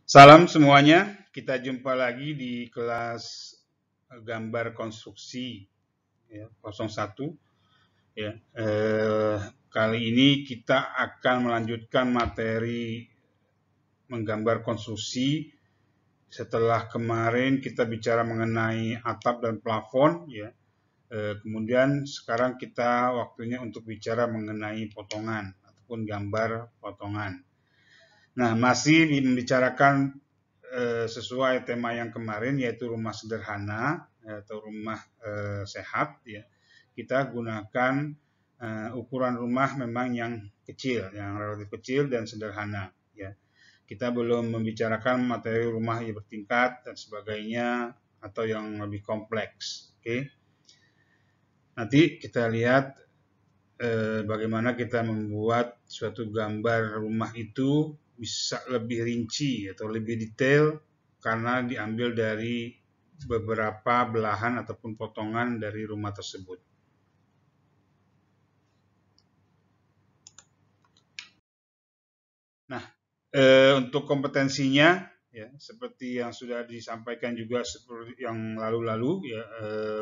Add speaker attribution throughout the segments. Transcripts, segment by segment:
Speaker 1: Salam semuanya, kita jumpa lagi di kelas gambar konstruksi ya, 01. Ya. Kali ini kita akan melanjutkan materi menggambar konstruksi. Setelah kemarin kita bicara mengenai atap dan plafon, ya. Kemudian sekarang kita waktunya untuk bicara mengenai potongan ataupun gambar potongan. Nah, masih membicarakan sesuai tema yang kemarin, yaitu rumah sederhana atau rumah sehat. Ya. Kita gunakan ukuran rumah memang yang kecil, yang relatif kecil dan sederhana. Ya. Kita belum membicarakan materi rumah yang bertingkat dan sebagainya atau yang lebih kompleks. Oke. Nanti kita lihat bagaimana kita membuat suatu gambar rumah itu bisa lebih rinci atau lebih detail karena diambil dari beberapa belahan ataupun potongan dari rumah tersebut. Nah, untuk kompetensinya, ya, seperti yang sudah disampaikan juga seperti yang lalu-lalu, ya,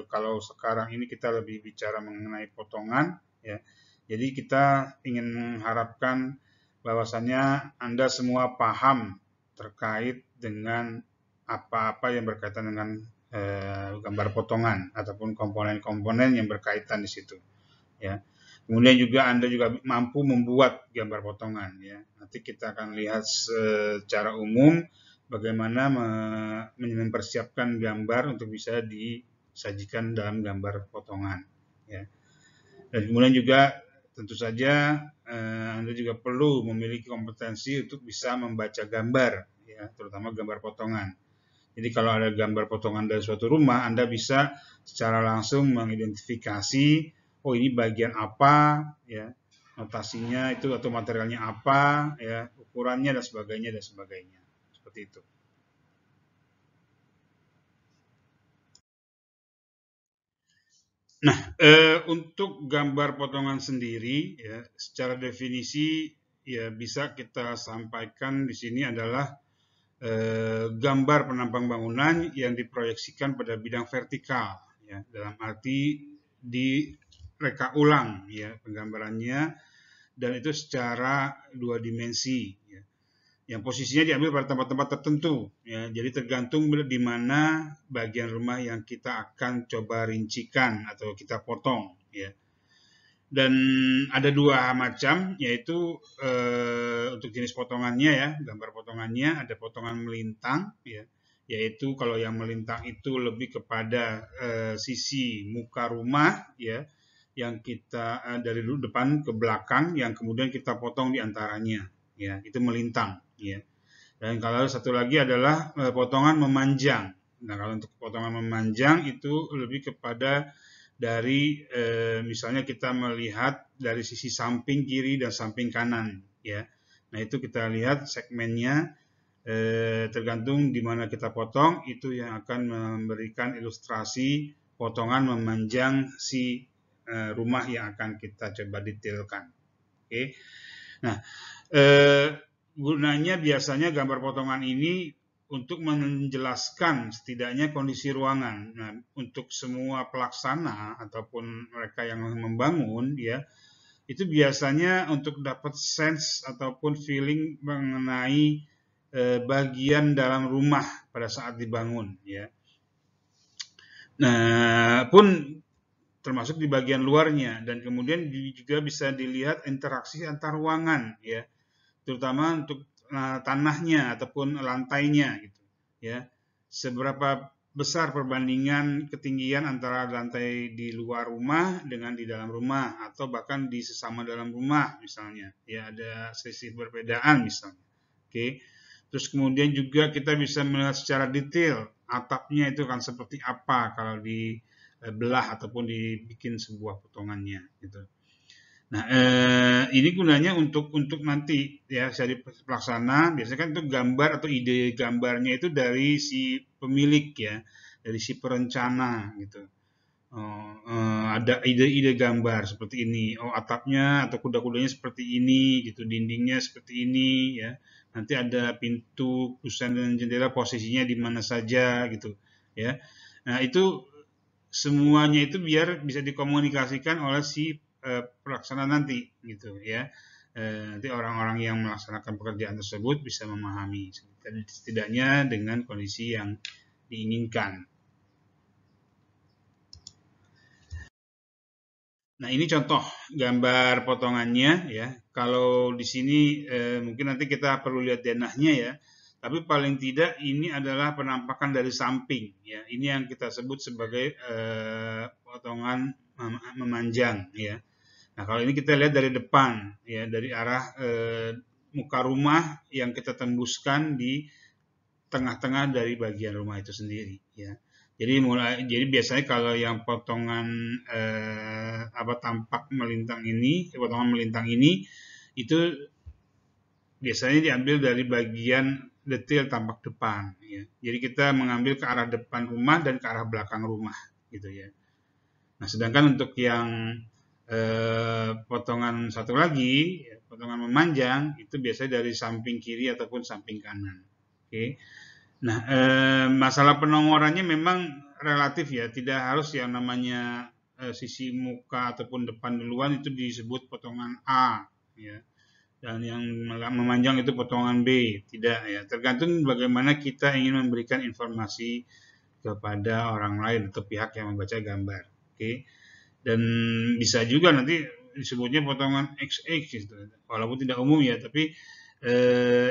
Speaker 1: kalau sekarang ini kita lebih bicara mengenai potongan, ya. Jadi kita ingin mengharapkan bahwasannya Anda semua paham terkait dengan apa-apa yang berkaitan dengan gambar potongan ataupun komponen-komponen yang berkaitan di situ. Ya. Kemudian juga Anda juga mampu membuat gambar potongan. Ya. Nanti kita akan lihat secara umum bagaimana mempersiapkan gambar untuk bisa disajikan dalam gambar potongan. Ya. Dan kemudian juga tentu saja Anda juga perlu memiliki kompetensi untuk bisa membaca gambar, ya, terutama gambar potongan. Jadi kalau ada gambar potongan dari suatu rumah, Anda bisa secara langsung mengidentifikasi, oh ini bagian apa, ya, notasinya itu atau materialnya apa, ya, ukurannya dan sebagainya dan sebagainya. Seperti itu. Nah, untuk gambar potongan sendiri, ya, secara definisi ya bisa kita sampaikan di sini adalah gambar penampang bangunan yang diproyeksikan pada bidang vertikal, ya, dalam arti direka ulang, ya, penggambarannya, dan itu secara 2 dimensi. Ya. Yang posisinya diambil pada tempat-tempat tertentu, ya. Jadi tergantung di mana bagian rumah yang kita akan coba rincikan atau kita potong, ya. Dan ada 2 macam, yaitu untuk jenis potongannya, ya, gambar potongannya ada potongan melintang, ya, yaitu kalau yang melintang itu lebih kepada sisi muka rumah, ya, yang kita dari depan ke belakang, yang kemudian kita potong di antaranya, ya, itu melintang, ya. Dan kalau satu lagi adalah potongan memanjang. Nah, kalau untuk potongan memanjang itu lebih kepada dari misalnya kita melihat dari sisi samping kiri dan samping kanan, ya. Nah, itu kita lihat segmennya, tergantung di mana kita potong, itu yang akan memberikan ilustrasi potongan memanjang si rumah yang akan kita coba detailkan. Oke. Nah, gunanya biasanya gambar potongan ini untuk menjelaskan setidaknya kondisi ruangan. Nah, untuk semua pelaksana ataupun mereka yang membangun, ya, itu biasanya untuk dapat sense ataupun feeling mengenai bagian dalam rumah pada saat dibangun, ya. Nah, pun termasuk di bagian luarnya, dan kemudian juga bisa dilihat interaksi antar ruangan, ya, terutama untuk tanahnya ataupun lantainya, gitu, ya. Seberapa besar perbandingan ketinggian antara lantai di luar rumah dengan di dalam rumah, atau bahkan di sesama dalam rumah misalnya, ya, ada selisih perbedaan misalnya. Oke. Terus kemudian juga kita bisa melihat secara detail atapnya itu kan seperti apa kalau dibelah ataupun dibikin sebuah potongannya, gitu. Nah, ini gunanya untuk nanti, ya, jadi pelaksana biasanya kan itu gambar atau ide gambarnya itu dari si pemilik, ya, dari si perencana, gitu. ada ide-ide gambar seperti ini. Oh, atapnya atau kuda-kudanya seperti ini, gitu. Dindingnya seperti ini, ya. Nanti ada pintu, kusen dan jendela posisinya di mana saja, gitu, ya. Nah, itu semuanya itu biar bisa dikomunikasikan oleh si pelaksana nanti, gitu, ya. Nanti orang-orang yang melaksanakan pekerjaan tersebut bisa memahami, setidaknya dengan kondisi yang diinginkan. Nah, ini contoh gambar potongannya ya. Kalau di sini mungkin nanti kita perlu lihat denahnya ya. Tapi paling tidak ini adalah penampakan dari samping ya. Ini yang kita sebut sebagai potongan memanjang ya. Nah, kalau ini kita lihat dari depan ya, dari arah muka rumah yang kita tembuskan di tengah-tengah dari bagian rumah itu sendiri ya. Jadi biasanya kalau yang potongan tampak melintang ini, potongan melintang ini itu biasanya diambil dari bagian detail tampak depan ya. Jadi kita mengambil ke arah depan rumah dan ke arah belakang rumah gitu ya. Nah, sedangkan untuk yang potongan satu lagi, potongan memanjang itu biasanya dari samping kiri ataupun samping kanan. Oke. Nah, masalah penongorannya memang relatif ya, tidak harus yang namanya sisi muka ataupun depan duluan itu disebut potongan A, ya. Dan yang memanjang itu potongan B, tidak ya. Tergantung bagaimana kita ingin memberikan informasi kepada orang lain atau pihak yang membaca gambar, oke. Dan bisa juga nanti disebutnya potongan XX gitu, walaupun tidak umum ya, tapi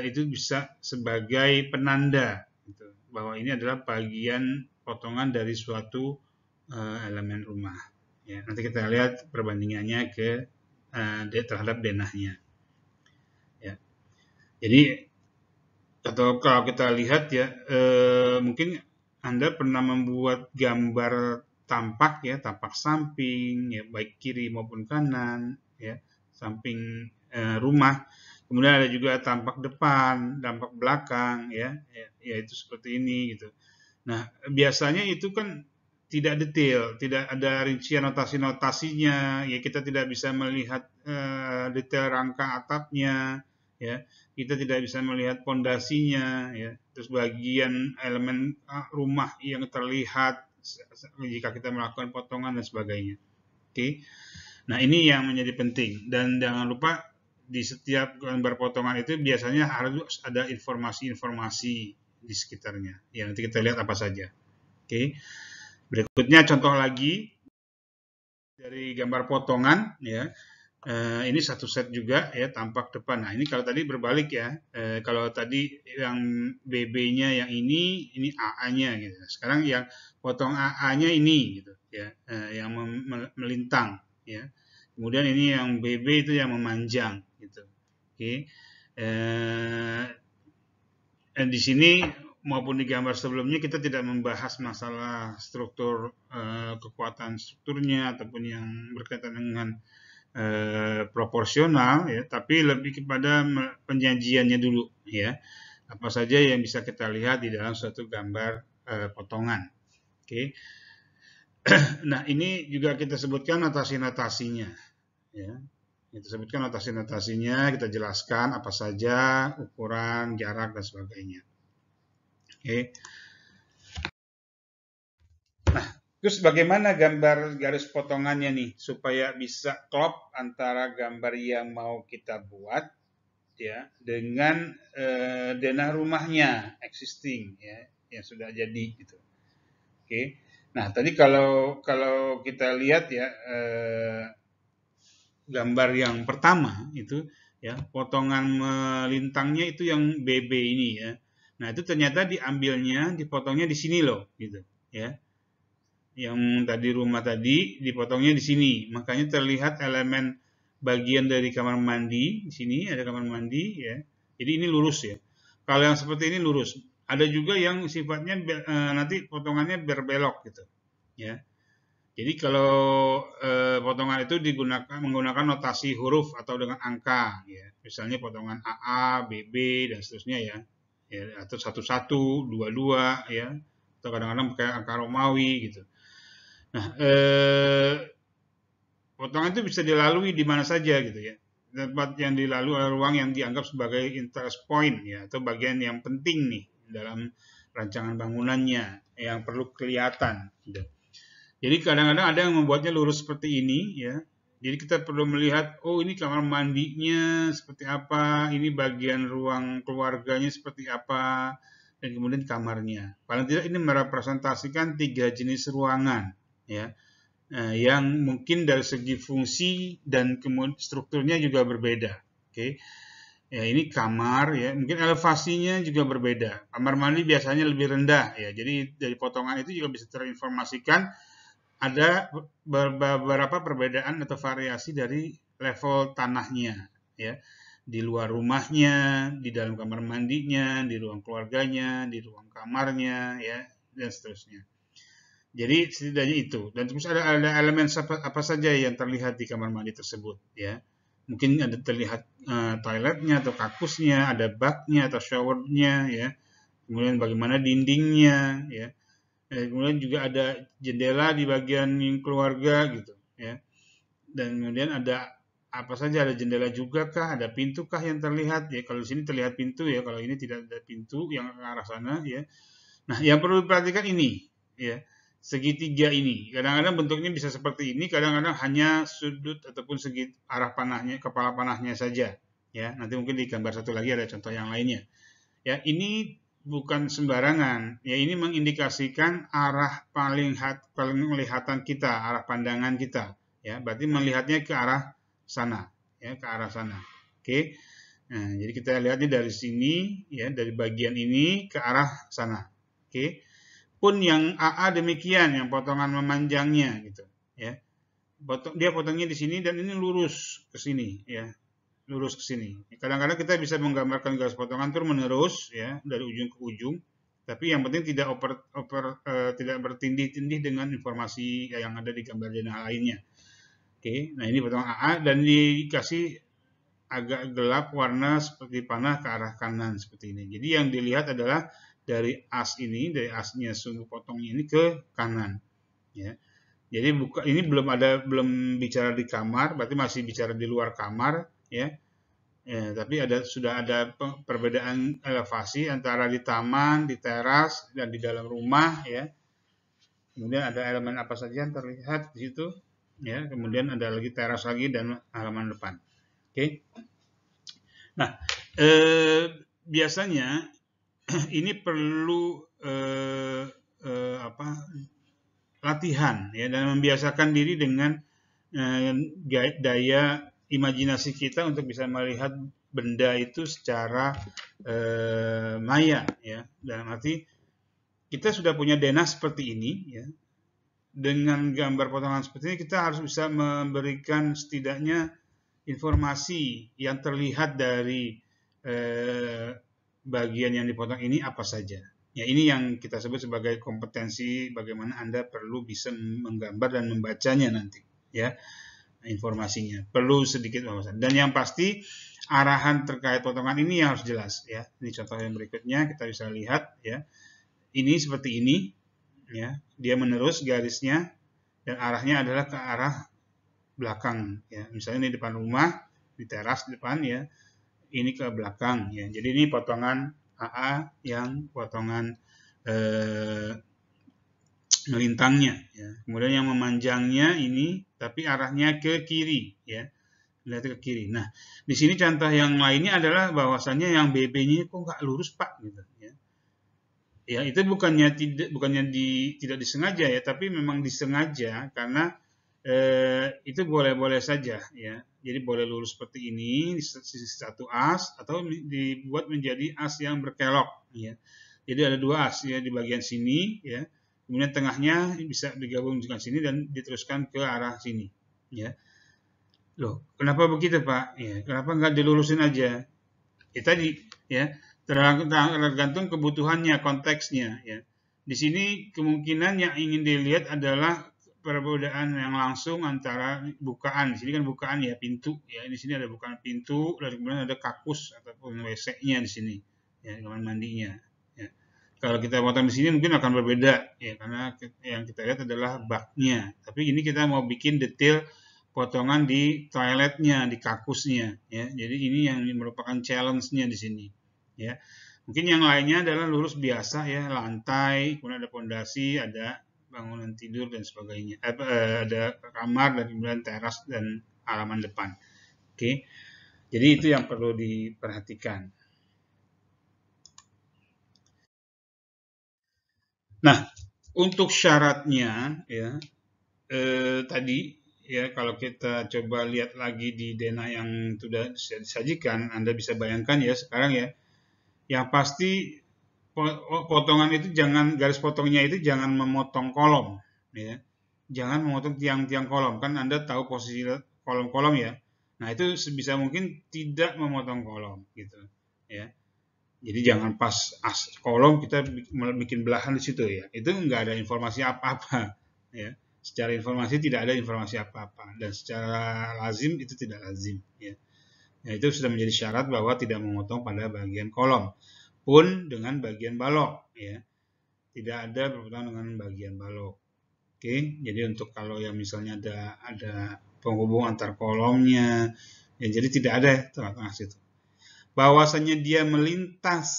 Speaker 1: itu bisa sebagai penanda gitu, bahwa ini adalah bagian potongan dari suatu elemen rumah. Ya, nanti kita lihat perbandingannya ke terhadap denahnya. Ya. Jadi atau kalau kita lihat ya, mungkin Anda pernah membuat gambar tampak ya, tampak samping ya, baik kiri maupun kanan ya, samping rumah. Kemudian ada juga tampak depan, tampak belakang ya, itu seperti ini gitu. Nah, biasanya itu kan tidak detail, tidak ada rincian notasi-notasinya, ya kita tidak bisa melihat detail rangka atapnya, ya kita tidak bisa melihat pondasinya, ya terus bagian elemen rumah yang terlihat jika kita melakukan potongan dan sebagainya. Oke, nah ini yang menjadi penting dan jangan lupa di setiap gambar potongan itu biasanya harus ada informasi-informasi di sekitarnya. Ya nanti kita lihat apa saja. Oke, berikutnya contoh lagi dari gambar potongan ya. Ini satu set juga ya, tampak depan. Nah, ini kalau tadi berbalik ya. Kalau tadi yang BB-nya yang ini AA-nya gitu. Sekarang yang potong AA-nya ini gitu ya, yang melintang ya. Kemudian ini yang BB itu yang memanjang gitu. Oke. Di sini maupun di gambar sebelumnya kita tidak membahas masalah struktur kekuatan strukturnya ataupun yang berkaitan dengan proporsional ya, tapi lebih kepada penyajiannya dulu ya. Apa saja yang bisa kita lihat di dalam suatu gambar potongan. Oke. Nah, ini juga kita sebutkan notasi-notasinya ya. Kita sebutkan notasi-notasinya, kita jelaskan apa saja ukuran, jarak dan sebagainya. Oke. Nah, terus bagaimana gambar garis potongannya nih supaya bisa klop antara gambar yang mau kita buat ya dengan denah rumahnya existing ya yang sudah jadi gitu. Oke. Nah, tadi kalau kita lihat ya gambar yang pertama itu ya potongan melintangnya itu yang BB ini ya. Nah, itu ternyata diambilnya, dipotongnya di sini loh gitu ya. Yang tadi rumah tadi dipotongnya di sini. Makanya terlihat elemen bagian dari kamar mandi. Di sini ada kamar mandi ya. Jadi ini lurus ya. Kalau yang seperti ini lurus. Ada juga yang sifatnya nanti potongannya berbelok gitu. Ya. Jadi kalau potongan itu menggunakan notasi huruf atau dengan angka ya. Misalnya potongan AA, BB dan seterusnya ya. Ya atau 11, 22 ya. Atau kadang-kadang pakai angka Romawi gitu. Nah, potongan itu bisa dilalui di mana saja gitu ya. Tempat yang dilalui ruang yang dianggap sebagai interest point ya, atau bagian yang penting nih dalam rancangan bangunannya yang perlu kelihatan. Gitu. Jadi kadang-kadang ada yang membuatnya lurus seperti ini ya. Jadi kita perlu melihat, oh ini kamar mandinya seperti apa, ini bagian ruang keluarganya seperti apa, dan kemudian kamarnya. Paling tidak ini merepresentasikan 3 jenis ruangan ya. Yang mungkin dari segi fungsi dan kemudian strukturnya juga berbeda. Oke, ya ini kamar ya, mungkin elevasinya juga berbeda. Kamar mandi biasanya lebih rendah ya, jadi dari potongan itu juga bisa terinformasikan ada beberapa perbedaan atau variasi dari level tanahnya ya, di luar rumahnya, di dalam kamar mandinya, di ruang keluarganya, di ruang kamarnya ya, dan seterusnya. Jadi setidaknya itu. Dan terus ada elemen apa saja yang terlihat di kamar mandi tersebut ya. Mungkin ada terlihat toiletnya atau kakusnya, ada baknya atau showernya ya. Kemudian bagaimana dindingnya ya. Kemudian juga ada jendela di bagian keluarga gitu ya. Dan kemudian ada apa saja, ada jendela juga kah, ada pintu kah yang terlihat ya. Kalau di sini terlihat pintu ya, kalau ini tidak ada pintu yang ke arah sana ya. Nah, yang perlu diperhatikan ini ya, segitiga ini. Kadang-kadang bentuknya bisa seperti ini, kadang-kadang hanya sudut ataupun segi arah panahnya, kepala panahnya saja. Ya, nanti mungkin di gambar satu lagi ada contoh yang lainnya. Ya, ini bukan sembarangan. Ya, ini mengindikasikan arah paling kelihatan kita, arah pandangan kita. Ya, berarti melihatnya ke arah sana, ya, ke arah sana. Oke. Nah, jadi kita lihatnya dari sini, ya, dari bagian ini ke arah sana. Oke. Pun yang AA demikian, yang potongan memanjangnya gitu, ya. Dia potongnya di sini dan ini lurus ke sini, ya. Lurus ke sini. Kadang-kadang kita bisa menggambarkan garis potongan terus menerus ya, dari ujung ke ujung. Tapi yang penting tidak tidak bertindih-tindih dengan informasi yang ada di gambar denah lainnya. Oke, nah ini potongan AA dan dikasih agak gelap warna seperti panah ke arah kanan seperti ini. Jadi yang dilihat adalah dari as ini, dari asnya sumbu potongnya ini ke kanan. Ya. Jadi ini belum bicara di kamar, berarti masih bicara di luar kamar, ya. Ya, tapi sudah ada perbedaan elevasi antara di taman, di teras, dan di dalam rumah, ya. Kemudian ada elemen apa saja yang terlihat di situ, ya. Kemudian ada lagi teras lagi dan halaman depan. Oke. Nah, biasanya ini perlu latihan ya, dan membiasakan diri dengan daya imajinasi kita untuk bisa melihat benda itu secara maya ya. Dalam arti kita sudah punya denah seperti ini ya. Dengan gambar potongan seperti ini kita harus bisa memberikan setidaknya informasi yang terlihat dari bagian yang dipotong ini apa saja. Ya, ini yang kita sebut sebagai kompetensi bagaimana Anda perlu bisa menggambar dan membacanya nanti, ya, informasinya. Perlu sedikit wawasan. Dan yang pasti arahan terkait potongan ini yang harus jelas, ya. Ini contoh yang berikutnya kita bisa lihat, ya. Ini seperti ini, ya. Dia menerus garisnya dan arahnya adalah ke arah belakang, ya. Misalnya ini depan rumah, di teras depan, ya. Ini ke belakang, ya. Jadi ini potongan AA yang potongan melintangnya ya. Kemudian yang memanjangnya ini tapi arahnya ke kiri ya. Lihat ke kiri. Nah, di sini contoh yang lainnya adalah bahwasannya yang BB-nya kok nggak lurus, Pak gitu ya. Ya, itu bukannya tidak disengaja ya, tapi memang disengaja karena itu boleh-boleh saja ya. Jadi boleh lurus seperti ini di sisi satu as atau dibuat menjadi as yang berkelok ya. Jadi ada dua as ya di bagian sini ya. Kemudian tengahnya bisa digabung dengan sini dan diteruskan ke arah sini ya. Loh, kenapa begitu, Pak? Ya, kenapa nggak dilurusin aja? Ya tadi ya, tergantung kebutuhannya, konteksnya ya. Di sini kemungkinan yang ingin dilihat adalah perbedaan yang langsung antara bukaan. Di sini kan bukaan ya, pintu ya. Di sini ada bukaan pintu, lalu kemudian ada kakus ataupun WC-nya di sini. Ya, kamar mandinya. Ya. Kalau kita potong di sini mungkin akan berbeda ya, karena yang kita lihat adalah baknya. Tapi ini kita mau bikin detail potongan di toiletnya, di kakusnya ya. Jadi ini yang merupakan challenge-nya di sini ya. Mungkin yang lainnya adalah lurus biasa ya, lantai, kemudian ada pondasi, ada bangunan tidur dan sebagainya. Ada kamar dan kemudian teras dan halaman depan. Oke. Jadi itu yang perlu diperhatikan. Nah, untuk syaratnya ya tadi ya kalau kita coba lihat lagi di denah yang sudah disajikan, Anda bisa bayangkan ya sekarang ya, yang pasti potongan itu jangan, garis potongnya itu jangan memotong kolom ya, jangan memotong tiang-tiang kolom, kan Anda tahu posisi kolom-kolom ya. Nah itu sebisa mungkin tidak memotong kolom gitu ya. Jadi jangan pas kolom kita bikin belahan di situ ya. Itu nggak ada informasi apa-apa ya. Secara informasi tidak ada informasi apa-apa dan secara lazim itu tidak lazim ya. Nah, itu sudah menjadi syarat bahwa tidak memotong pada bagian kolom pun dengan bagian balok ya. Tidak ada berpotongan dengan bagian balok. Oke, jadi untuk kalau yang misalnya ada penghubung antar kolomnya ya, jadi tidak ada tengah-tengah situ. Bahwasanya dia melintas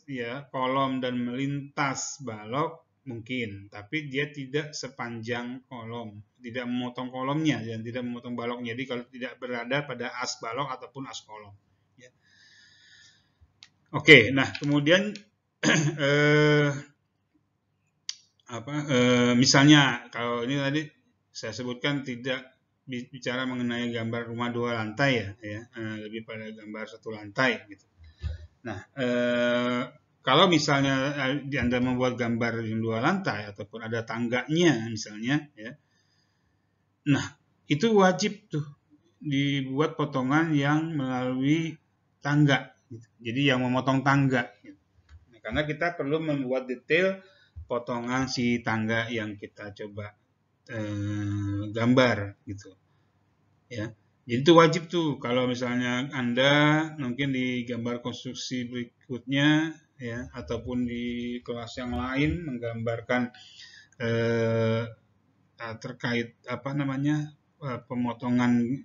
Speaker 1: ya kolom dan melintas balok mungkin, tapi dia tidak sepanjang kolom, tidak memotong kolomnya dan tidak memotong baloknya. Jadi kalau tidak berada pada as balok ataupun as kolom. Ya. Oke, nah kemudian misalnya kalau ini tadi saya sebutkan tidak bicara mengenai gambar rumah 2 lantai ya, lebih pada gambar 1 lantai gitu. Nah, kalau misalnya Anda membuat gambar yang 2 lantai ataupun ada tangganya misalnya ya. Nah, itu wajib tuh dibuat potongan yang melalui tangga gitu. Jadi yang memotong tangga gitu. Nah, karena kita perlu membuat detail potongan si tangga yang kita coba gambar gitu ya. Jadi itu wajib tuh kalau misalnya Anda mungkin di gambar konstruksi berikutnya ya ataupun di kelas yang lain menggambarkan terkait apa namanya pemotongan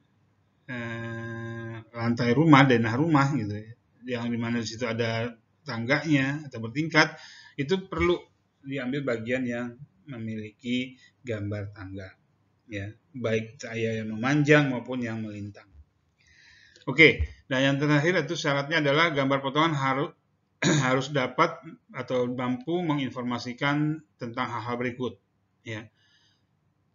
Speaker 1: lantai rumah, denah rumah gitu ya, yang dimana di situ ada tangganya atau bertingkat, itu perlu diambil bagian yang memiliki gambar tangga ya, baik cahaya yang memanjang maupun yang melintang. Oke, nah yang terakhir itu syaratnya adalah gambar potongan harus dapat atau mampu menginformasikan tentang hal-hal berikut ya.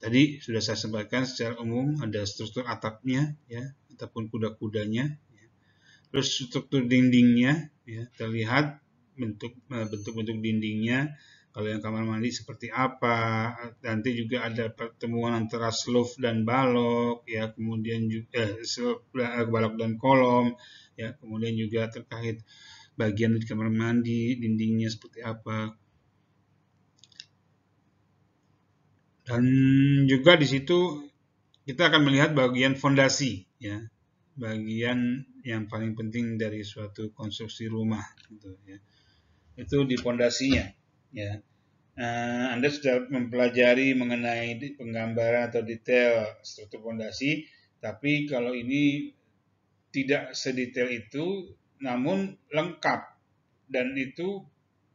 Speaker 1: Tadi sudah saya sampaikan secara umum ada struktur atapnya ya ataupun kuda-kudanya ya. Terus struktur dindingnya ya, terlihat bentuk-bentuk dindingnya. Kalau yang kamar mandi seperti apa, nanti juga ada pertemuan antara slope dan balok, ya, kemudian juga balok dan kolom, ya, kemudian juga terkait bagian di kamar mandi, dindingnya seperti apa. Dan juga di situ kita akan melihat bagian fondasi, ya, bagian yang paling penting dari suatu konstruksi rumah, gitu, ya. Itu di fondasinya, ya. Anda sudah mempelajari mengenai penggambaran atau detail struktur fondasi, tapi kalau ini tidak sedetail itu, namun lengkap, dan itu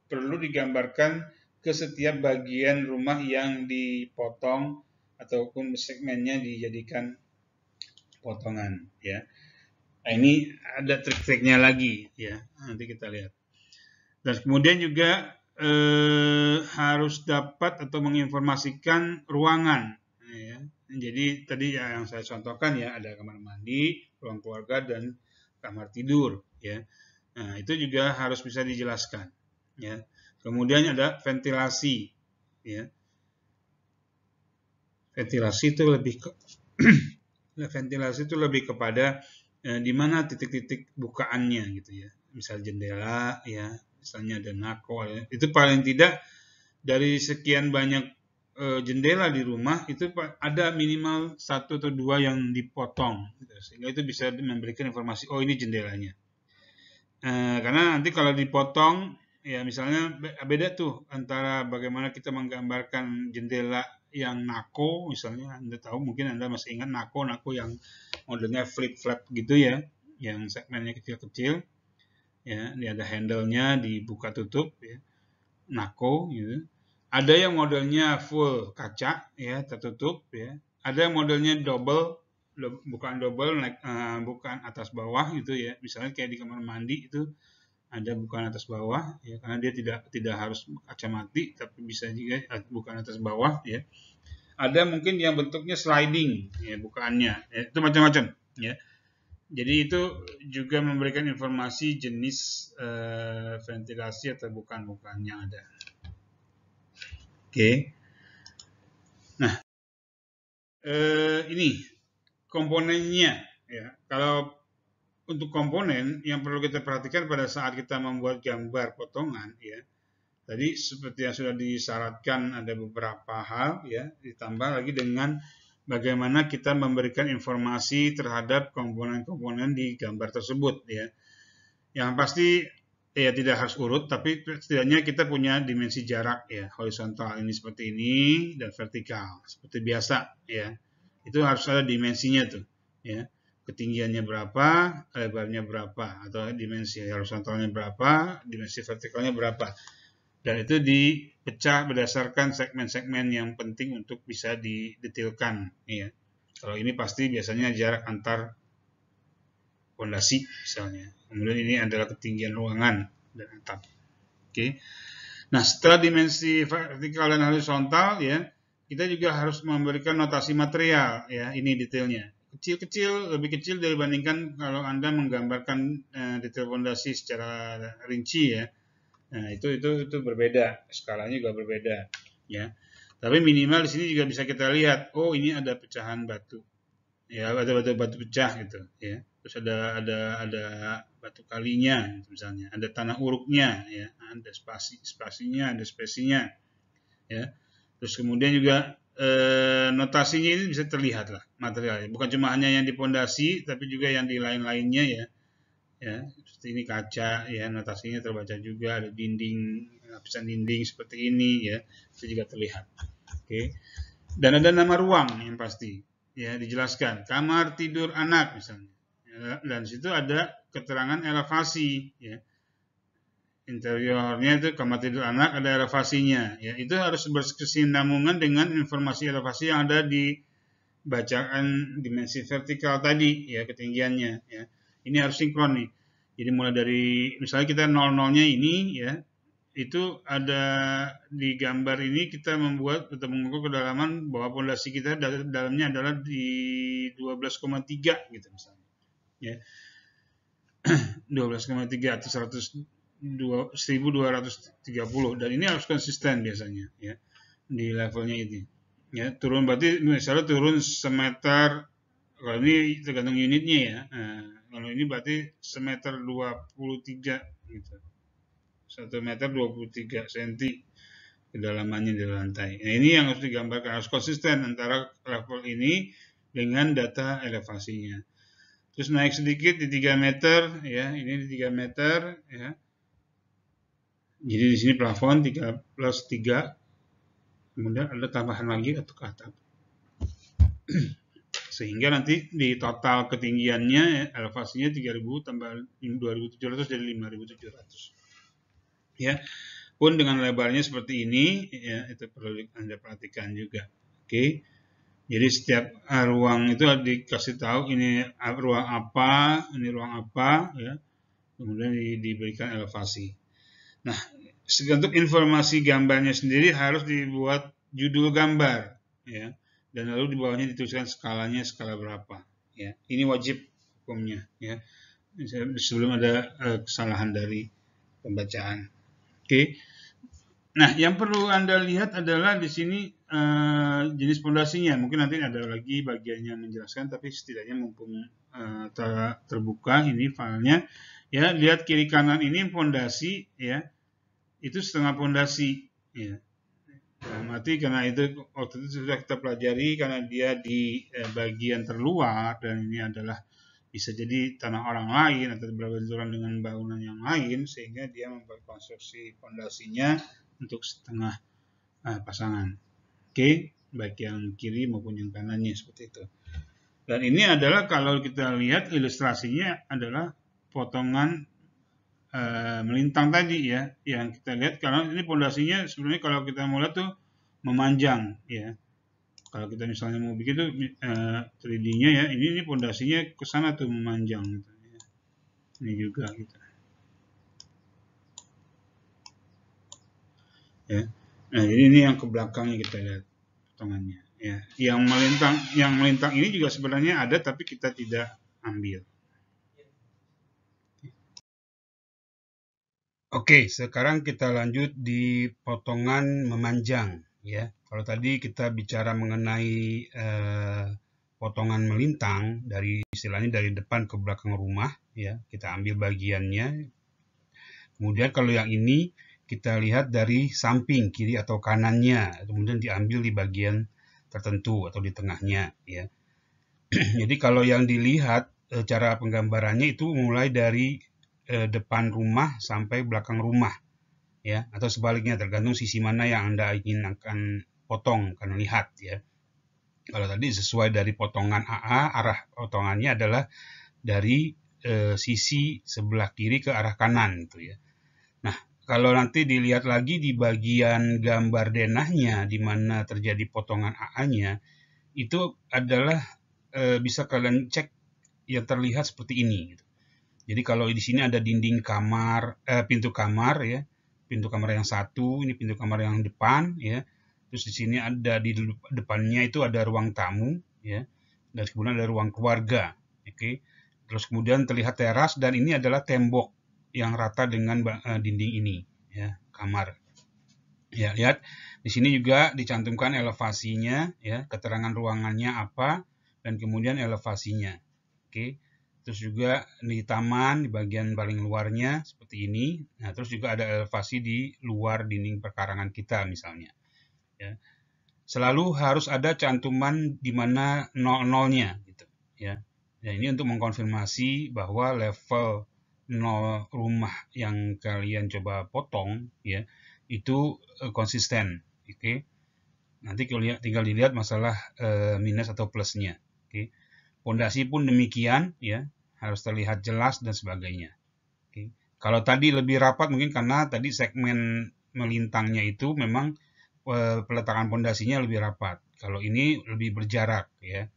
Speaker 1: perlu digambarkan ke setiap bagian rumah yang dipotong ataupun segmennya dijadikan potongan, ya. Nah, ini ada trik-triknya lagi, ya. Nanti kita lihat. Dan kemudian juga harus dapat atau menginformasikan ruangan. Ya. Jadi tadi yang saya contohkan ya ada kamar mandi, ruang keluarga dan kamar tidur. Ya. Nah itu juga harus bisa dijelaskan. Ya. Kemudian ada ventilasi. Ya. Ventilasi itu lebih ventilasi itu lebih kepada di mana titik-titik bukaannya gitu ya. Misal jendela ya. Misalnya ada nako, ya. Itu paling tidak dari sekian banyak jendela di rumah itu ada minimal 1 atau 2 yang dipotong, gitu. Sehingga itu bisa memberikan informasi, oh ini jendelanya. Karena nanti kalau dipotong Ya, misalnya beda tuh antara bagaimana kita menggambarkan jendela yang nako, misalnya Anda tahu, mungkin Anda masih ingat nako yang modelnya flip flap gitu ya, yang segmennya kecil-kecil, ya, ini ada handle-nya dibuka tutup, ya, nako gitu. Ada yang modelnya full kaca, ya, tertutup, ya. Ada yang modelnya double, bukan double, bukan atas bawah gitu ya, misalnya kayak di kamar mandi itu ada bukan atas bawah ya, karena dia tidak harus kaca mati, tapi bisa juga bukan atas bawah ya. Ada mungkin yang bentuknya sliding ya, bukaannya ya, itu macam-macam ya. Jadi itu juga memberikan informasi jenis ventilasi atau bukan yang ada. Oke. Nah, ini komponennya ya. Kalau untuk komponen yang perlu kita perhatikan pada saat kita membuat gambar potongan ya, tadi seperti yang sudah disyaratkan ada beberapa hal ya, ditambah lagi dengan bagaimana kita memberikan informasi terhadap komponen-komponen di gambar tersebut ya. Yang pasti ya tidak harus urut, tapi setidaknya kita punya dimensi jarak ya, horizontal ini seperti ini dan vertikal seperti biasa ya. Itu harus ada dimensinya tuh ya. Ketinggiannya berapa, lebarnya berapa, atau dimensi horizontalnya berapa, dimensi vertikalnya berapa. Dan itu dipecah berdasarkan segmen-segmen yang penting untuk bisa didetailkan ya. Kalau ini pasti biasanya jarak antar pondasi misalnya. Kemudian ini adalah ketinggian ruangan dan atap. Oke. Nah, setelah dimensi vertikal dan horizontal ya, kita juga harus memberikan notasi material ya, ini detailnya. Kecil-kecil, lebih kecil dibandingkan kalau Anda menggambarkan detail fondasi secara rinci ya. Nah, itu berbeda, skalanya juga berbeda ya. Tapi minimal di sini juga bisa kita lihat, oh ini ada pecahan batu. Ya, ada batu pecah gitu ya. Terus ada batu kalinya misalnya, ada tanah uruknya ya, ada spasinya, ada spesinya ya. Terus kemudian juga notasinya ini bisa terlihat lah materialnya. Bukan cuma hanya yang di pondasi, tapi juga yang di lain-lainnya ya. Ya, seperti ini kaca ya, notasinya terbaca juga, ada dinding, lapisan dinding seperti ini ya, itu juga terlihat. Oke. Dan ada nama ruang yang pasti ya, dijelaskan kamar tidur anak misalnya ya, dan situ ada keterangan elevasi ya, interiornya itu kamar tidur anak ada elevasinya ya, itu harus berkesinambungan dengan informasi elevasi yang ada di bacaan dimensi vertikal tadi ya, ketinggiannya ya. Ini harus sinkron nih. Jadi mulai dari misalnya kita 00-nya ini ya, itu ada di gambar ini kita membuat atau mengukur kedalaman bahwa pondasi kita dalamnya adalah di 12,3 gitu misalnya. Ya. 12,3 atau 1230 dan ini harus konsisten biasanya ya di levelnya ini. Ya, turun berarti misalnya turun semeter, kalau ini tergantung unitnya ya. Nah, kalau ini berarti semeter 23 gitu. 1 meter 23 cm kedalamannya di lantai. Nah, ini yang harus digambarkan, harus konsisten antara level ini dengan data elevasinya. Terus naik sedikit di 3 meter ya, ini di 3 meter ya. Jadi di sini plafon 3 plus 3. Kemudian ada tambahan lagi atau ke atap. Sehingga nanti di total ketinggiannya ya, elevasinya 3000 tambah 2700 jadi 5700. Ya. Pun dengan lebarnya seperti ini ya, itu perlu Anda perhatikan juga. Oke. Jadi setiap ruang itu dikasih tahu ini ruang apa, ini ruang apa ya. Kemudian diberikan elevasi. Nah, untuk informasi gambarnya sendiri harus dibuat judul gambar ya, dan lalu di bawahnya dituliskan skalanya skala berapa ya. Ini wajib hukumnya ya, sebelum ada kesalahan dari pembacaan. Oke. Nah, yang perlu Anda lihat adalah di sini jenis pondasinya. Mungkin nanti ada lagi bagian yang menjelaskan, tapi setidaknya mumpung terbuka ini filenya ya, lihat kiri kanan ini pondasi ya. Itu setengah pondasi ya. Nah, mati karena itu waktu itu sudah kita pelajari, karena dia di bagian terluar dan ini adalah bisa jadi tanah orang lain atau berbenturan dengan bangunan yang lain, sehingga dia membuat konstruksi fondasinya untuk setengah pasangan. Oke, baik yang kiri maupun yang kanannya seperti itu. Dan ini adalah kalau kita lihat ilustrasinya adalah potongan melintang tadi ya, yang kita lihat karena ini pondasinya sebenarnya kalau kita mau lihat tuh memanjang ya. Kalau kita misalnya mau bikin tuh 3D-nya ya, ini pondasinya ke sana tuh memanjang gitu ya. Ini juga gitu. Ya. Nah, ini yang ke belakangnya kita lihat potongannya ya. Yang melintang ini juga sebenarnya ada tapi kita tidak ambil. Oke, sekarang kita lanjut di potongan memanjang ya. Kalau tadi kita bicara mengenai potongan melintang dari istilahnya dari depan ke belakang rumah ya, kita ambil bagiannya. Kemudian kalau yang ini kita lihat dari samping kiri atau kanannya, kemudian diambil di bagian tertentu atau di tengahnya ya. Jadi kalau yang dilihat cara penggambarannya itu mulai dari depan rumah sampai belakang rumah ya, atau sebaliknya tergantung sisi mana yang Anda ingin akan potong karena lihat ya. Kalau tadi sesuai dari potongan AA, arah potongannya adalah dari sisi sebelah kiri ke arah kanan gitu ya. Nah, kalau nanti dilihat lagi di bagian gambar denahnya di mana terjadi potongan AA-nya, itu adalah bisa kalian cek yang terlihat seperti ini gitu. Jadi kalau di sini ada dinding kamar, pintu kamar ya, pintu kamar yang satu, ini pintu kamar yang depan ya. Terus di sini ada di depannya itu ada ruang tamu ya, dan kemudian ada ruang keluarga, oke. Terus kemudian terlihat teras dan ini adalah tembok yang rata dengan dinding ini ya, kamar. Ya, lihat di sini juga dicantumkan elevasinya ya, keterangan ruangannya apa dan kemudian elevasinya. Oke. Terus juga di taman di bagian paling luarnya seperti ini. Nah, terus juga ada elevasi di luar dinding perkarangan kita misalnya. Ya. Selalu harus ada cantuman di mana 00-nya gitu ya. Nah, ini untuk mengkonfirmasi bahwa level 0 rumah yang kalian coba potong ya itu konsisten. Oke. Nanti tinggal dilihat masalah minus atau plusnya. Oke. Pondasi pun demikian ya, harus terlihat jelas dan sebagainya. Oke. Kalau tadi lebih rapat mungkin karena tadi segmen melintangnya itu memang peletakan pondasinya lebih rapat. Kalau ini lebih berjarak ya.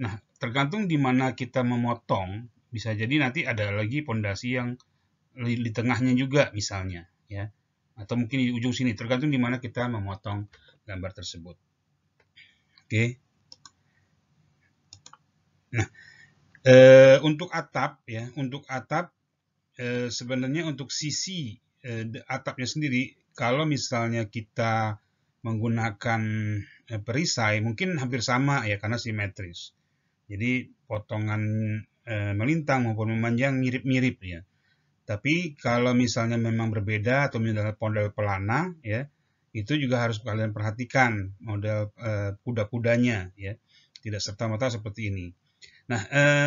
Speaker 1: Nah, tergantung di mana kita memotong, bisa jadi nanti ada lagi pondasi yang di tengahnya juga misalnya ya. Atau mungkin di ujung sini, tergantung di mana kita memotong gambar tersebut. Oke. Nah, untuk atap ya, sebenarnya untuk sisi atapnya sendiri, kalau misalnya kita menggunakan perisai, mungkin hampir sama ya karena simetris. Jadi potongan melintang maupun memanjang mirip-mirip ya. Tapi kalau misalnya memang berbeda atau misalnya model pelana ya, itu juga harus kalian perhatikan model kuda-kudanya ya. Tidak serta-merta seperti ini. Nah,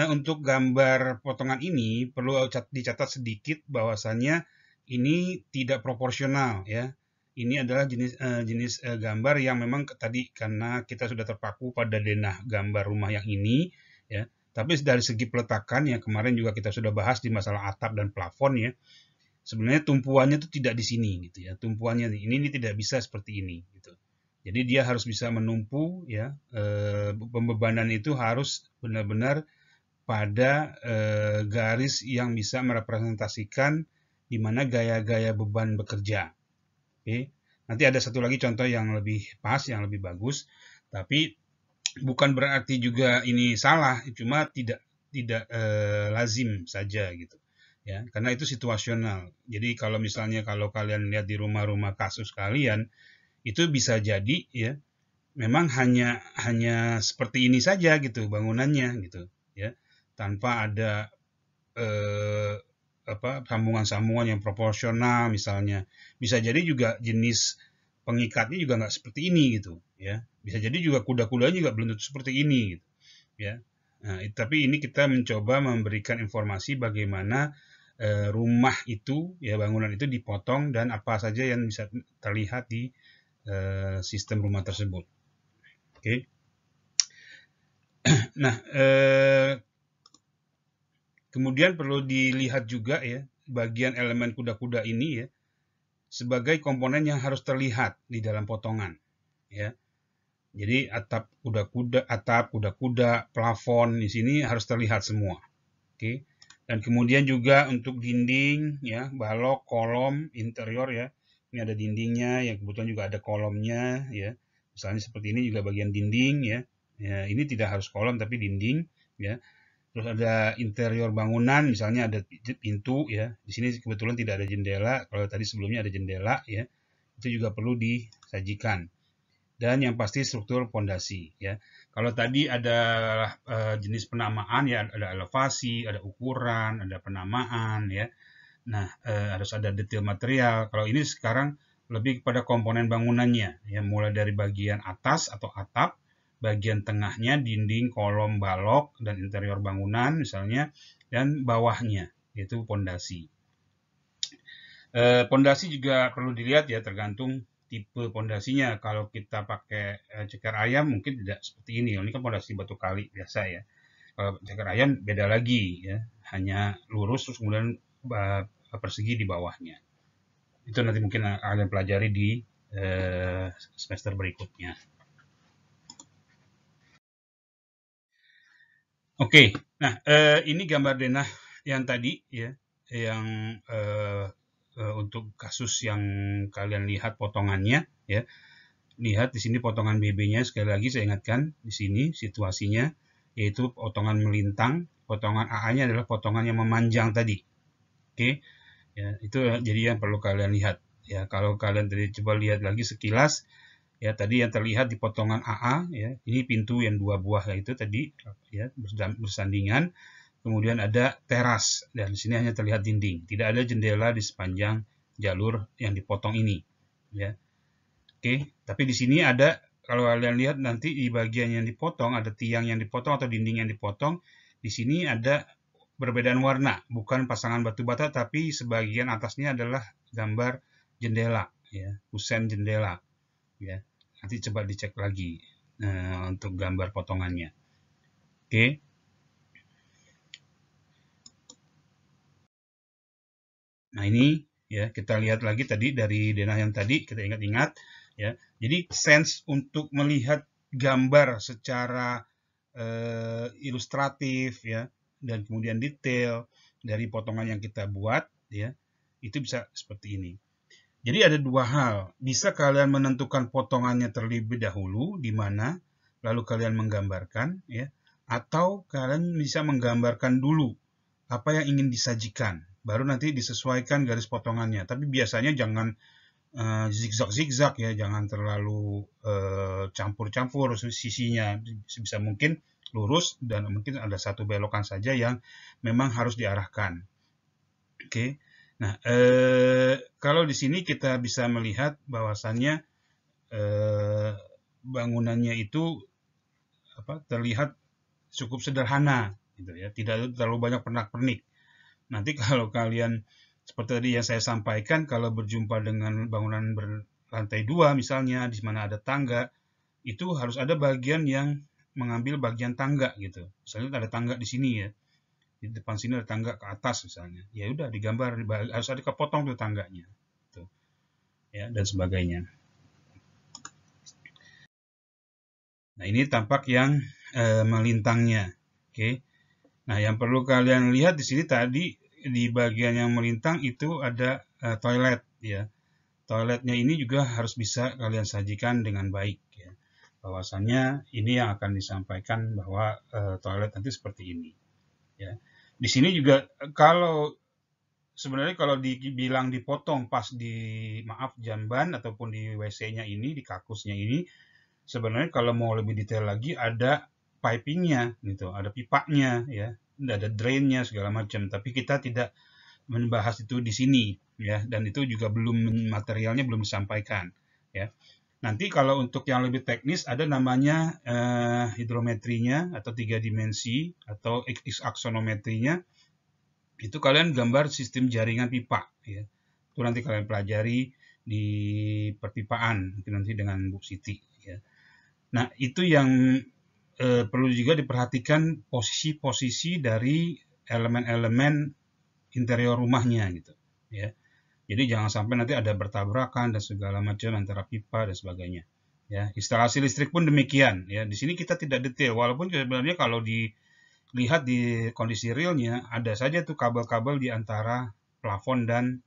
Speaker 1: untuk gambar potongan ini perlu dicatat sedikit bahwasannya ini tidak proporsional ya. Ini adalah jenis gambar yang memang tadi karena kita sudah terpaku pada denah gambar rumah yang ini ya. Tapi dari segi peletakan yang kemarin juga kita sudah bahas di masalah atap dan plafon ya. Sebenarnya tumpuannya itu tidak di sini gitu ya. Tumpuannya ini tidak bisa seperti ini gitu. Jadi dia harus bisa menumpu ya, pembebanan itu harus benar-benar pada garis yang bisa merepresentasikan di mana gaya-gaya beban bekerja. Oke. Nanti ada satu lagi contoh yang lebih pas, yang lebih bagus, tapi bukan berarti juga ini salah, cuma tidak lazim saja gitu. Ya, karena itu situasional. Jadi kalau misalnya kalau kalian lihat di rumah-rumah kasus kalian, itu bisa jadi ya memang hanya seperti ini saja gitu bangunannya gitu ya tanpa ada sambungan-sambungan yang proporsional misalnya. Bisa jadi juga jenis pengikatnya juga nggak seperti ini gitu ya. Bisa jadi juga kuda-kudanya juga belum tentu seperti ini gitu ya. Nah, tapi ini kita mencoba memberikan informasi bagaimana rumah itu, ya bangunan itu dipotong dan apa saja yang bisa terlihat di sistem rumah tersebut. Oke. Nah, kemudian perlu dilihat juga ya bagian elemen kuda-kuda ini ya sebagai komponen yang harus terlihat di dalam potongan. Ya, jadi atap kuda-kuda, plafon di sini harus terlihat semua. Oke. Dan kemudian juga untuk dinding, ya, balok, kolom, interior ya. Ini ada dindingnya, yang kebetulan juga ada kolomnya, ya. Misalnya seperti ini juga bagian dinding, ya. Ya, ini tidak harus kolom tapi dinding, ya. Terus ada interior bangunan, misalnya ada pintu, ya. Di sini kebetulan tidak ada jendela. Kalau tadi sebelumnya ada jendela, ya. Itu juga perlu disajikan. Dan yang pasti struktur pondasi, ya. Kalau tadi ada jenis penamaan ya, ada elevasi, ada ukuran, ada penamaan ya. Nah, harus ada detail material. Kalau ini sekarang lebih kepada komponen bangunannya ya, mulai dari bagian atas atau atap, bagian tengahnya dinding, kolom, balok dan interior bangunan misalnya, dan bawahnya yaitu pondasi. Pondasi juga perlu dilihat ya, tergantung tipe pondasinya. Kalau kita pakai ceker ayam mungkin tidak seperti ini. Ini kan pondasi batu kali biasa ya. Kalau ceker ayam beda lagi ya, hanya lurus terus kemudian persegi di bawahnya. Itu nanti mungkin akan pelajari di semester berikutnya. Oke, nah ini gambar denah yang tadi ya, yang untuk kasus yang kalian lihat potongannya ya. Lihat di sini potongan BB-nya, sekali lagi saya ingatkan di sini situasinya yaitu potongan melintang, potongan AA-nya adalah potongan yang memanjang tadi. Oke. Ya, itu jadi yang perlu kalian lihat. Ya, kalau kalian tadi coba lihat lagi sekilas ya, tadi yang terlihat di potongan AA ya, ini pintu yang 2 buah itu tadi ya bersandingan. Kemudian ada teras dan di sini hanya terlihat dinding, tidak ada jendela di sepanjang jalur yang dipotong ini ya. Oke, tapi di sini ada, kalau kalian lihat nanti di bagian yang dipotong ada tiang yang dipotong atau dinding yang dipotong. Di sini ada perbedaan warna, bukan pasangan batu bata tapi sebagian atasnya adalah gambar jendela ya, kusen jendela ya. Nanti coba dicek lagi untuk gambar potongannya. Oke. Nah, ini ya kita lihat lagi tadi dari denah yang tadi kita ingat-ingat ya. Jadi sense untuk melihat gambar secara ilustratif ya dan kemudian detail dari potongan yang kita buat ya, itu bisa seperti ini. Jadi ada dua hal, bisa kalian menentukan potongannya terlebih dahulu di mana, lalu kalian menggambarkan ya, atau kalian bisa menggambarkan dulu apa yang ingin disajikan, baru nanti disesuaikan garis potongannya. Tapi biasanya jangan zigzag-zigzag ya, jangan terlalu campur-campur sisinya, sebisa mungkin lurus dan mungkin ada satu belokan saja yang memang harus diarahkan. Oke. Nah, kalau di sini kita bisa melihat bahwasannya bangunannya itu terlihat cukup sederhana, gitu ya, tidak terlalu banyak pernak-pernik. Nanti kalau kalian seperti tadi yang saya sampaikan, kalau berjumpa dengan bangunan berlantai 2 misalnya, di mana ada tangga, itu harus ada bagian yang mengambil bagian tangga gitu. Misalnya ada tangga di sini ya, di depan sini ada tangga ke atas misalnya, ya udah digambar, harus ada kepotong tuh tangganya, tuh, ya dan sebagainya. Nah ini tampak yang melintangnya, oke. Nah yang perlu kalian lihat di sini tadi di bagian yang melintang itu ada toilet ya. Toiletnya ini juga harus bisa kalian sajikan dengan baik ya. Bahwasannya ini yang akan disampaikan bahwa toilet nanti seperti ini ya. Di sini juga sebenarnya kalau dibilang dipotong pas di jamban ataupun di WC-nya ini, di kakusnya ini, sebenarnya kalau mau lebih detail lagi ada pipingnya gitu, ada pipanya ya, ada drainnya segala macam. Tapi kita tidak membahas itu di sini ya, dan itu juga materialnya belum disampaikan ya. Nanti kalau untuk yang lebih teknis ada namanya hidrometrinya atau 3 dimensi atau aksonometrinya. Itu kalian gambar sistem jaringan pipa ya. Itu nanti kalian pelajari di perpipaan mungkin nanti dengan Bu Siti ya. Nah, itu yang perlu juga diperhatikan posisi-posisi dari elemen-elemen interior rumahnya gitu ya. Jadi jangan sampai nanti ada bertabrakan dan segala macam antara pipa dan sebagainya. Ya, instalasi listrik pun demikian. Ya, di sini kita tidak detail. Walaupun sebenarnya kalau dilihat di kondisi realnya ada saja tuh kabel-kabel di antara plafon dan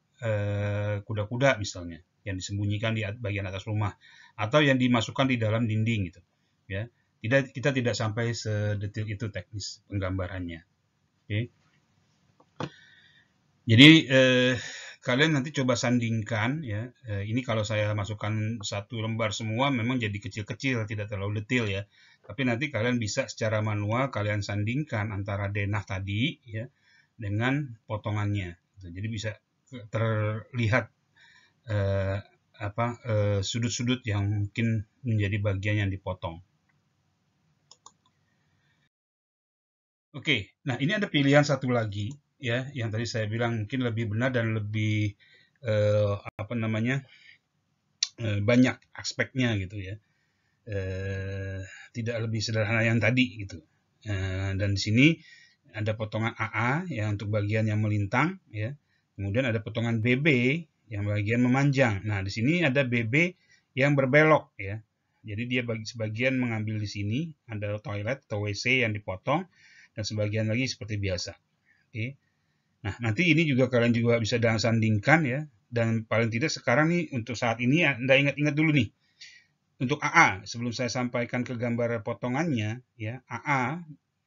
Speaker 1: kuda-kuda misalnya yang disembunyikan di bagian atas rumah atau yang dimasukkan di dalam dinding gitu. Ya, kita tidak sampai sedetail itu teknis penggambarannya. Oke. Jadi kalian nanti coba sandingkan ya. Ini kalau saya masukkan satu lembar semua memang jadi kecil-kecil, tidak terlalu detail ya. Tapi nanti kalian bisa secara manual kalian sandingkan antara denah tadi ya dengan potongannya. Jadi bisa terlihat sudut-sudut yang mungkin menjadi bagian yang dipotong. Oke, nah ini ada pilihan satu lagi ya, yang tadi saya bilang mungkin lebih benar dan lebih banyak aspeknya gitu ya. Tidak lebih sederhana yang tadi gitu. Dan di sini ada potongan AA yang untuk bagian yang melintang ya. Kemudian ada potongan BB yang bagian memanjang. Nah, di sini ada BB yang berbelok ya. Jadi dia sebagian mengambil di sini, ada toilet atau WC yang dipotong dan sebagian lagi seperti biasa. Oke. Nah, nanti ini juga kalian juga bisa sandingkan ya. Dan paling tidak sekarang nih untuk saat ini Anda ingat-ingat dulu nih. Untuk AA, sebelum saya sampaikan ke gambar potongannya, ya AA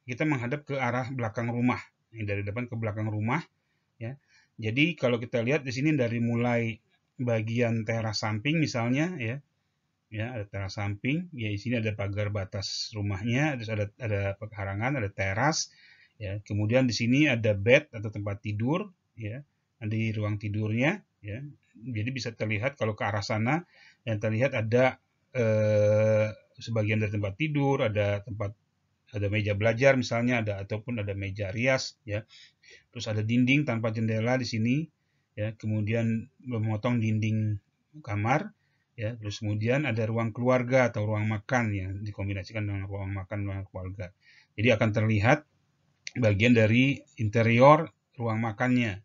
Speaker 1: kita menghadap ke arah belakang rumah, dari depan ke belakang rumah, ya. Jadi kalau kita lihat di sini dari mulai bagian teras samping misalnya, ya ada teras samping, ya di sini ada pagar batas rumahnya, terus ada pekarangan, ada teras, ya. Kemudian di sini ada bed atau tempat tidur, ya, di ruang tidurnya, ya. Jadi bisa terlihat kalau ke arah sana, yang terlihat ada sebagian dari tempat tidur, ada meja belajar misalnya, ataupun ada meja rias, ya. Terus ada dinding tanpa jendela di sini, ya. Kemudian memotong dinding kamar, ya. Terus kemudian ada ruang keluarga atau ruang makan yang dikombinasikan dengan ruang makan ruang keluarga. Jadi akan terlihat bagian dari interior ruang makannya.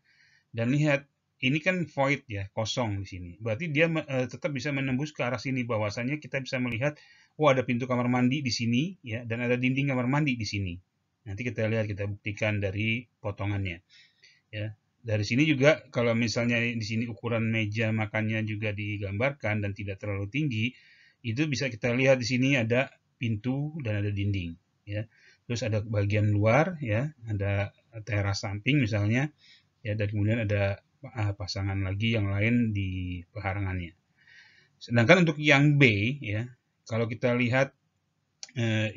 Speaker 1: Dan lihat, ini kan void ya, kosong di sini. Berarti dia tetap bisa menembus ke arah sini. Bahwasanya kita bisa melihat, ada pintu kamar mandi di sini, ya, dan ada dinding kamar mandi di sini. Nanti kita lihat, kita buktikan dari potongannya. Ya, dari sini juga kalau misalnya di sini ukuran meja makannya juga digambarkan dan tidak terlalu tinggi, itu bisa kita lihat di sini ada pintu dan ada dinding. Ya, terus ada bagian luar, ya, ada teras samping misalnya. Ya, dan kemudian ada pasangan lagi yang lain di pekarangannya. Sedangkan untuk yang B, ya, kalau kita lihat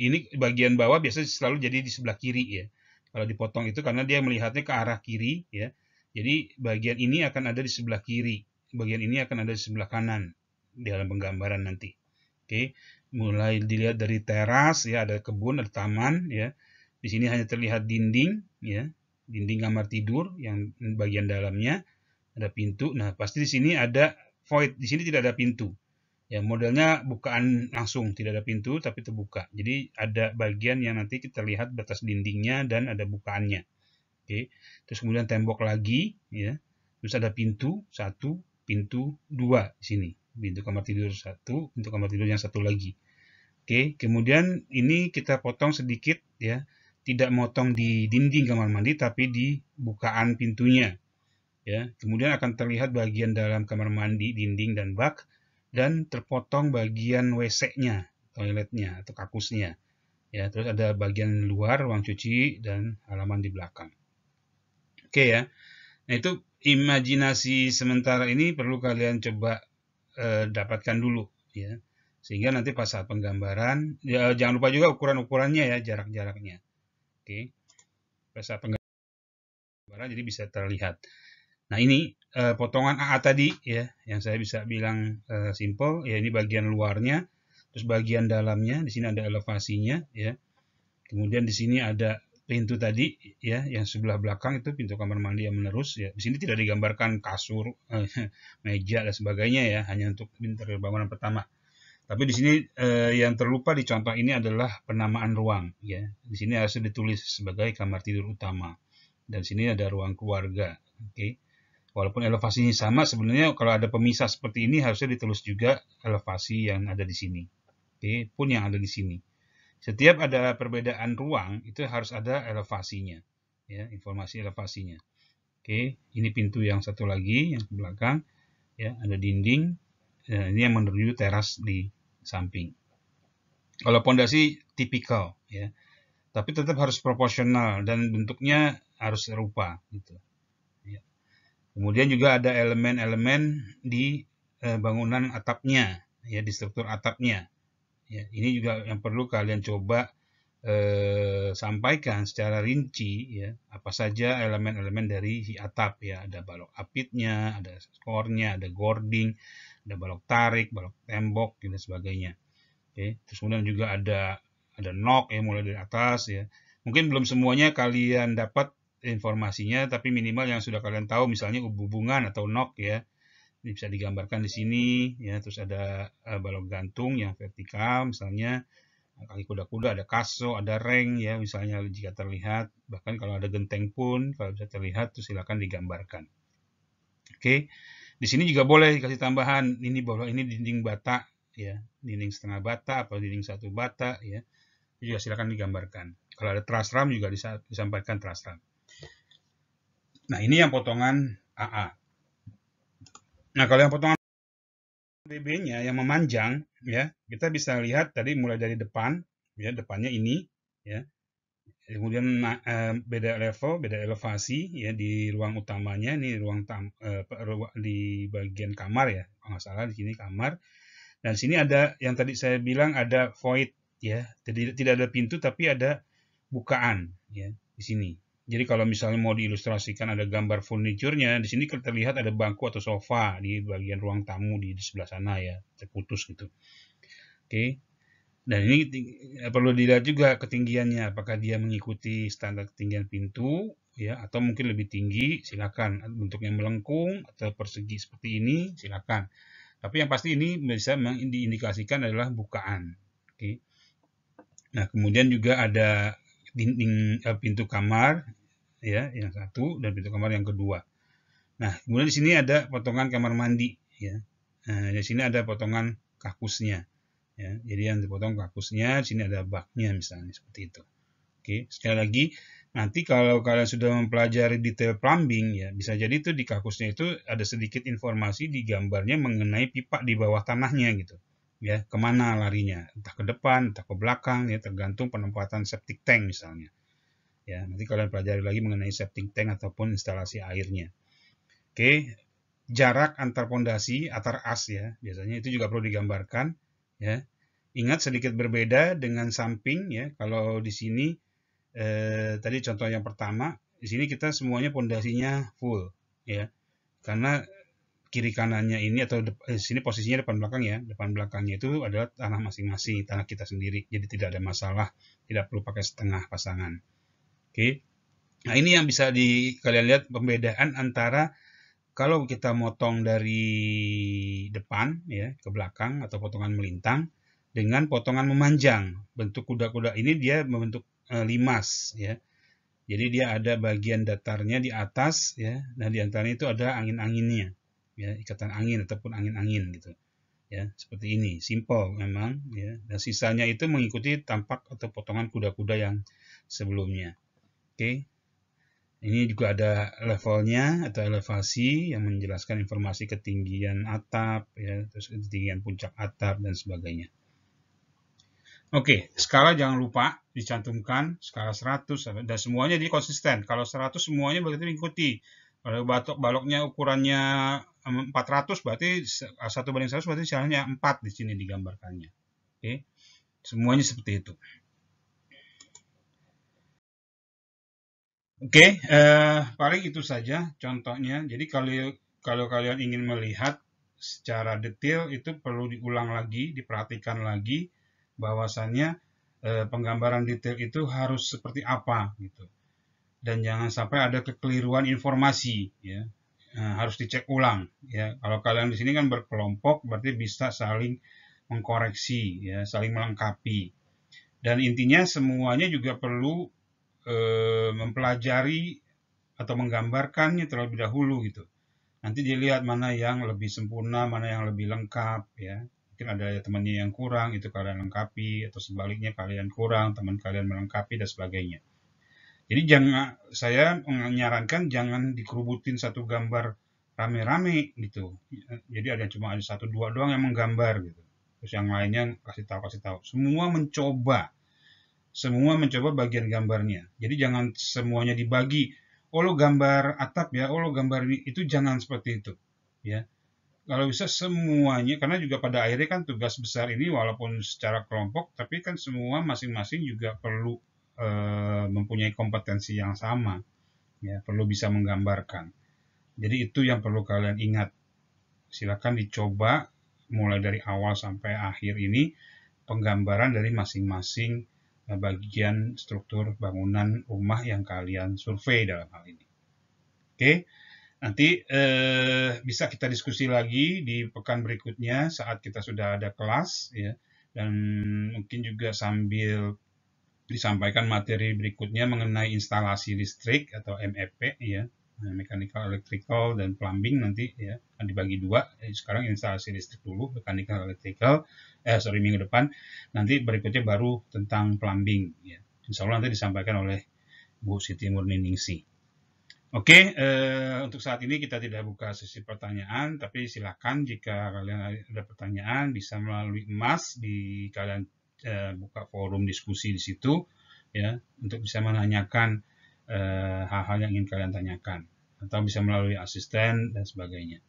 Speaker 1: ini bagian bawah biasanya selalu jadi di sebelah kiri ya. Kalau dipotong itu karena dia melihatnya ke arah kiri ya. Jadi bagian ini akan ada di sebelah kiri, bagian ini akan ada di sebelah kanan di dalam penggambaran nanti. Oke, mulai dilihat dari teras ya, ada kebun, ada taman ya. Di sini hanya terlihat dinding ya. Dinding kamar tidur yang bagian dalamnya ada pintu. Nah, pasti di sini ada void. Di sini tidak ada pintu. Ya, modelnya bukaan langsung, tidak ada pintu tapi terbuka. Jadi ada bagian yang nanti kita lihat batas dindingnya dan ada bukaannya. Oke. Terus kemudian tembok lagi ya. Terus ada pintu satu, pintu dua di sini. Pintu kamar tidur satu, pintu kamar tidur yang satu lagi. Oke, kemudian ini kita potong sedikit ya. Tidak motong di dinding kamar mandi tapi di bukaan pintunya. Ya, kemudian akan terlihat bagian dalam kamar mandi, dinding dan bak, dan terpotong bagian WC-nya, toiletnya atau kakusnya. Ya, terus ada bagian luar ruang cuci dan halaman di belakang. Oke ya. Nah, itu imajinasi sementara ini perlu kalian coba dapatkan dulu ya. Sehingga nanti pas saat penggambaran, ya, jangan lupa juga ukuran-ukurannya ya, jarak-jaraknya. Oke. Pada saat penggambaran jadi bisa terlihat. Nah, ini potongan AA tadi ya, yang saya bisa bilang simple ya, ini bagian luarnya, terus bagian dalamnya, di sini ada elevasinya ya. Kemudian di sini ada pintu tadi ya, yang sebelah belakang itu pintu kamar mandi yang menerus ya. Di sini tidak digambarkan kasur, meja dan sebagainya ya, hanya untuk interior bangunan pertama. Tapi di sini yang terlupa di contoh ini adalah penamaan ruang ya. Di sini harus ditulis sebagai kamar tidur utama. Dan sini ada ruang keluarga. Oke. Walaupun elevasinya sama, sebenarnya kalau ada pemisah seperti ini harusnya ditulis juga elevasi yang ada di sini. Oke, pun yang ada di sini. Setiap ada perbedaan ruang itu harus ada elevasinya, ya, informasi elevasinya. Oke, ini pintu yang satu lagi yang ke belakang, ya, ada dinding. Ini yang menuju teras di samping. Kalau pondasi tipikal, ya, tapi tetap harus proporsional dan bentuknya harus serupa, gitu. Ya. Kemudian juga ada elemen-elemen di bangunan atapnya, ya, di struktur atapnya. Ya, ini juga yang perlu kalian coba sampaikan secara rinci ya, apa saja elemen-elemen dari si atap ya, ada balok apitnya, ada skornya, ada gording, ada balok tarik, balok tembok dan sebagainya. Oke, terus kemudian juga ada nok ya mulai dari atas ya. Mungkin belum semuanya kalian dapat informasinya, tapi minimal yang sudah kalian tahu misalnya hubungan atau nok ya. Ini bisa digambarkan di sini ya, terus ada balok gantung yang vertikal misalnya, kaki kuda-kuda, ada kaso, ada reng ya misalnya jika terlihat, bahkan kalau ada genteng pun kalau bisa terlihat tuh silakan digambarkan. Oke, di sini juga boleh dikasih tambahan ini bahwa ini dinding bata ya, dinding setengah bata atau dinding satu bata ya, juga silakan digambarkan. Kalau ada truss ram juga disampaikan truss ram. Nah, ini yang potongan AA. Nah, kalau yang potongan BB-nya yang memanjang ya, kita bisa lihat tadi mulai dari depan ya, depannya ini ya. Kemudian beda level, beda elevasi ya di ruang utamanya, ini ruang di bagian kamar ya, kalau nggak salah di sini kamar. Dan sini ada yang tadi saya bilang ada void ya, jadi tidak ada pintu tapi ada bukaan ya di sini. Jadi kalau misalnya mau diilustrasikan ada gambar furniturnya, di sini terlihat ada bangku atau sofa di bagian ruang tamu di sebelah sana ya, terputus gitu. Oke. Dan ini perlu dilihat juga ketinggiannya, apakah dia mengikuti standar ketinggian pintu ya atau mungkin lebih tinggi, silakan. Bentuknya melengkung atau persegi seperti ini, silakan. Tapi yang pasti ini bisa diindikasikan adalah bukaan. Oke. Nah, kemudian juga ada dinding pintu kamar ya, yang satu dan pintu kamar yang kedua. Nah, kemudian di sini ada potongan kamar mandi ya. Nah, di sini ada potongan kakusnya. Ya, jadi yang dipotong kakusnya, di sini ada baknya misalnya seperti itu. Oke, sekali lagi nanti kalau kalian sudah mempelajari detail plumbing ya, bisa jadi itu di kakusnya itu ada sedikit informasi di gambarnya mengenai pipa di bawah tanahnya gitu. Ya, kemana larinya? Entah ke depan, entah ke belakang ya, tergantung penempatan septic tank misalnya. Ya, nanti kalian pelajari lagi mengenai septic tank ataupun instalasi airnya. Oke, jarak antar pondasi, antar as ya, biasanya itu juga perlu digambarkan ya. Ingat sedikit berbeda dengan samping ya. Kalau di sini tadi contoh yang pertama, di sini kita semuanya pondasinya full ya. Karena kiri kanannya ini atau sini posisinya depan belakang ya. Depan belakangnya itu adalah tanah masing-masing, tanah kita sendiri. Jadi tidak ada masalah, tidak perlu pakai setengah pasangan. Oke. Nah, ini yang bisa kalian lihat pembedaan antara kalau kita motong dari depan ya ke belakang atau potongan melintang dengan potongan memanjang. Bentuk kuda-kuda ini dia membentuk limas ya. Jadi dia ada bagian datarnya di atas ya. Nah, di antaranya itu ada angin-anginnya. Ya, ikatan angin ataupun angin-angin gitu. Ya, seperti ini. Simple memang ya. Dan sisanya itu mengikuti tampak atau potongan kuda-kuda yang sebelumnya. Oke. Ini juga ada levelnya atau elevasi yang menjelaskan informasi ketinggian atap, ya, terus ketinggian puncak atap dan sebagainya. Oke, skala jangan lupa dicantumkan skala 100 dan semuanya jadi konsisten. Kalau 100 semuanya berarti mengikuti. Kalau baloknya ukurannya 400 berarti 1:100 berarti caranya 4 di sini digambarkannya. Oke. Semuanya seperti itu. Oke, paling itu saja contohnya. Jadi kalau kalian ingin melihat secara detail itu perlu diulang lagi, diperhatikan lagi bahwasannya penggambaran detail itu harus seperti apa gitu. Dan jangan sampai ada kekeliruan informasi ya. Harus dicek ulang ya. Kalau kalian di sini kan berkelompok berarti bisa saling mengkoreksi ya, saling melengkapi. Dan intinya semuanya juga perlu mempelajari atau menggambarkannya terlebih dahulu gitu. Nanti dilihat mana yang lebih sempurna, mana yang lebih lengkap ya. Mungkin ada temannya yang kurang, itu kalian lengkapi, atau sebaliknya kalian kurang, teman kalian melengkapi dan sebagainya. Jadi saya menyarankan jangan dikerubutin satu gambar rame-rame gitu. Jadi cuma ada satu dua doang yang menggambar gitu. Terus yang lainnya kasih tahu. Semua mencoba bagian gambarnya. Jadi jangan semuanya dibagi. Oh lo gambar atap ya, oh lo gambar ini. Itu jangan seperti itu. Ya, kalau bisa semuanya, karena juga pada akhirnya kan tugas besar ini walaupun secara kelompok, tapi kan semua masing-masing juga perlu mempunyai kompetensi yang sama. Ya, perlu bisa menggambarkan. Jadi itu yang perlu kalian ingat. Silakan dicoba mulai dari awal sampai akhir ini penggambaran dari masing-masing bagian struktur bangunan rumah yang kalian survei dalam hal ini. Oke, nanti bisa kita diskusi lagi di pekan berikutnya saat kita sudah ada kelas ya, dan mungkin juga sambil disampaikan materi berikutnya mengenai instalasi listrik atau MEP ya, mechanical, electrical, dan plumbing nanti ya, dibagi dua. Jadi sekarang instalasi listrik dulu, mechanical, electrical, minggu depan. Nanti berikutnya baru tentang plumbing ya. Insya Allah nanti disampaikan oleh Bu Siti Murniningsi. Oke, untuk saat ini kita tidak buka sesi pertanyaan, tapi silakan jika kalian ada pertanyaan bisa melalui emas di kalian buka forum diskusi di situ ya, untuk bisa menanyakan hal-hal yang ingin kalian tanyakan, atau bisa melalui asisten dan sebagainya.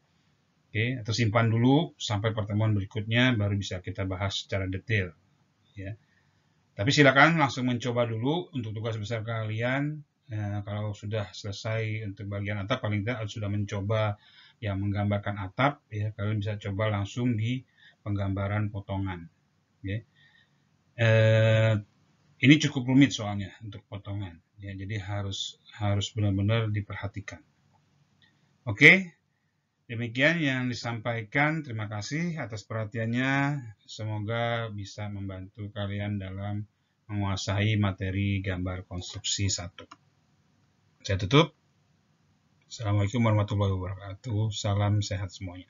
Speaker 1: Oke, atau simpan dulu sampai pertemuan berikutnya baru bisa kita bahas secara detail ya. Tapi silakan langsung mencoba dulu untuk tugas besar kalian. Kalau sudah selesai untuk bagian atap, paling tidak sudah mencoba yang menggambarkan atap, ya kalian bisa coba langsung di penggambaran potongan. Ya. Ini cukup rumit soalnya untuk potongan, ya, jadi harus benar-benar diperhatikan. Oke, demikian yang disampaikan. Terima kasih atas perhatiannya. Semoga bisa membantu kalian dalam menguasai materi gambar konstruksi 1. Saya tutup. Assalamualaikum warahmatullahi wabarakatuh. Salam sehat semuanya.